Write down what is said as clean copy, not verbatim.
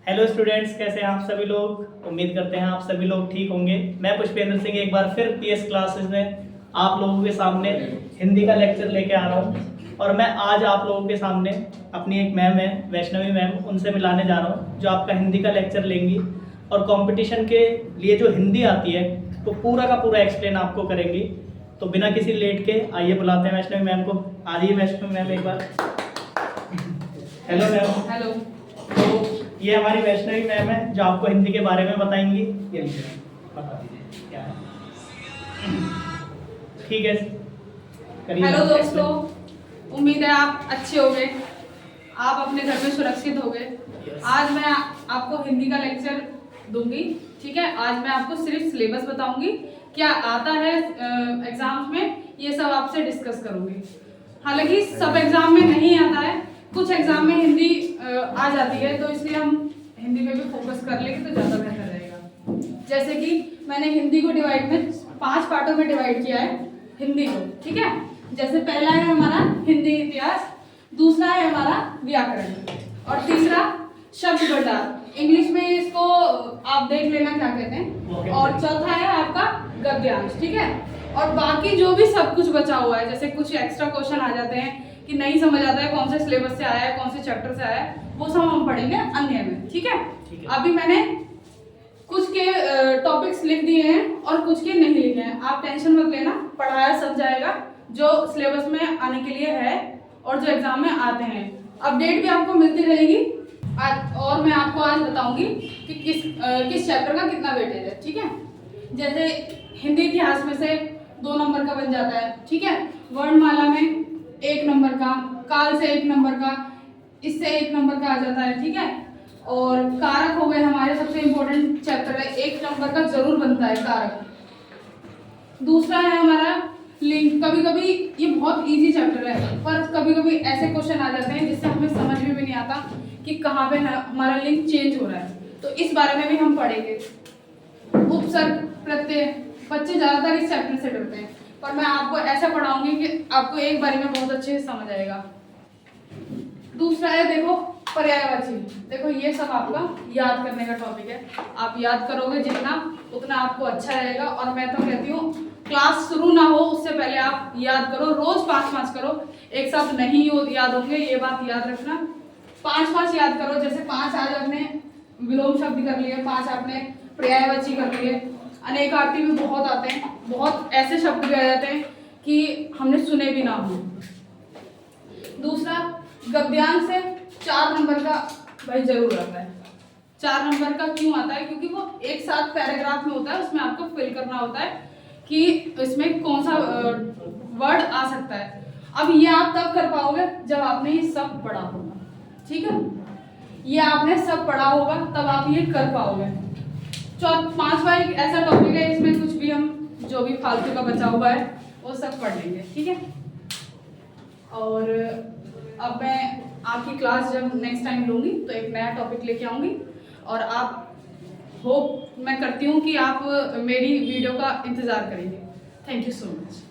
Hello students, कैसे हैं आप सभी लोग। उम्मीद करते हैं आप सभी लोग ठीक होंगे। मैं पुष्पेंद्र सिंह एक बार फिर पीएस क्लासेस में आप लोगों के सामने हिंदी का लेक्चर लेके आ रहा हूँ। और मैं आज आप लोगों के सामने अपनी एक मैम है वैष्णवी मैम, उनसे मिलाने जा रहा हूँ जो आपका हिंदी का लेक्चर लेंगी और कंपटीशन के लिए जो हिंदी आती है तो पूरा का पूरा एक्सप्लेन आपको करेंगी। तो बिना किसी लेट के आइए बुलाते हैं वैष्णवी मैम को। आ जाइए वैष्णवी मैम एक बार। Hello ma'am. हेलो। तो ये हमारी वैष्णवी मैम है जो आपको हिंदी के बारे में बताएंगी। ये लीजिए, बता दीजिए क्या है। ठीक है, करिए। हेलो दोस्तों, उम्मीद है आप अच्छे होंगे, आप अपने घर में सुरक्षित होंगे। आज मैं आपको हिंदी का लेक्चर दूंगी। ठीक है, आज मैं आपको सिर्फ सिलेबस बताऊंगी, क्या आता है एग्जाम्स में, ये सब आपसे डिस्कस करूंगी। हालांकि सब एग्जाम में नहीं आता है, कुछ एग्जाम में हिंदी आ जाती है, तो इसलिए हम हिंदी में भी फोकस कर लेंगे तो ज़्यादा बेहतर रहेगा। जैसे कि मैंने हिंदी को डिवाइड में 5 पार्टों में डिवाइड किया है हिंदी को। ठीक है, जैसे पहला है हमारा हिंदी इतिहास, दूसरा है हमारा व्याकरण और तीसरा शब्द भंडार। इंग्लिश में इसको आप देख लेना क्या कहते हैं। और चौथा है आपका गद्यांश। ठीक है, और बाकी जो भी सब कुछ बचा हुआ है, जैसे कुछ एक्स्ट्रा क्वेश्चन आ जाते हैं कि नहीं समझ आता है कौन से सिलेबस से आया है, कौन से चैप्टर से आया है, वो सब हम पढ़ेंगे अन्य में। ठीक है, अभी मैंने कुछ के टॉपिक्स लिख दिए हैं और कुछ के नहीं लिखे हैं। आप टेंशन मत लेना, पढ़ाया सब जाएगा जो सिलेबस में आने के लिए है और जो एग्जाम में आते हैं। अपडेट भी आपको मिलती रहेगी। और मैं आपको आज बताऊंगी कि किस चैप्टर का कितना वेटेज है। ठीक है, जैसे हिंदी इतिहास में से 2 नंबर का बन जाता है। ठीक है, वर्णमाला में 1 नंबर का, काल से 1 नंबर का, इससे 1 नंबर का आ जाता है। ठीक है, और कारक हो गए हमारे सबसे इम्पोर्टेंट चैप्टर है, 1 नंबर का जरूर बनता है कारक। दूसरा है हमारा लिंक। कभी कभी ये बहुत इजी चैप्टर है, पर कभी कभी ऐसे क्वेश्चन आ जाते हैं जिससे हमें समझ में भी नहीं आता कि कहाँ पे हमारा लिंक चेंज हो रहा है, तो इस बारे में भी हम पढ़ेंगे। उपसर्ग प्रत्यय, बच्चे ज्यादातर इस चैप्टर से डरते हैं, पर मैं आपको ऐसा पढ़ाऊंगी कि आपको एक बारी में बहुत अच्छे से समझ आएगा। दूसरा है देखो पर्यायवाची। देखो ये सब आपका याद करने का टॉपिक है, आप याद करोगे जितना उतना आपको अच्छा रहेगा। और मैं तो कहती हूँ क्लास शुरू ना हो उससे पहले आप याद करो, रोज 5-5 करो। एक साथ नहीं याद होंगे, ये बात याद रखना। 5-5 याद करो। जैसे 5 आज आपने विलोम शब्द कर लिए, 5 आपने पर्यायवाची कर लिए। अनेकार्थी भी बहुत आते हैं, बहुत ऐसे शब्द भी आ जाते हैं कि हमने सुने भी ना हो। दूसरा गद्यांश से 4 नंबर का भाई जरूर आता है। 4 नंबर का क्यों आता है? क्योंकि वो एक साथ पैराग्राफ में होता है, उसमें आपको फिल करना होता है कि इसमें कौन सा वर्ड आ सकता है। अब ये आप तब कर पाओगे जब आपने ये सब पढ़ा होगा। ठीक है, ये आपने सब पढ़ा होगा तब आप ये कर पाओगे। 5वां एक ऐसा टॉपिक है, इसमें कुछ भी हम जो भी फालतू का बचा हुआ है वो सब पढ़ लेंगे। ठीक है, और अब मैं आपकी क्लास जब नेक्स्ट टाइम लूँगी तो एक नया टॉपिक लेके आऊँगी। और आप होप मैं करती हूँ कि आप मेरी वीडियो का इंतज़ार करेंगे। Thank you so much.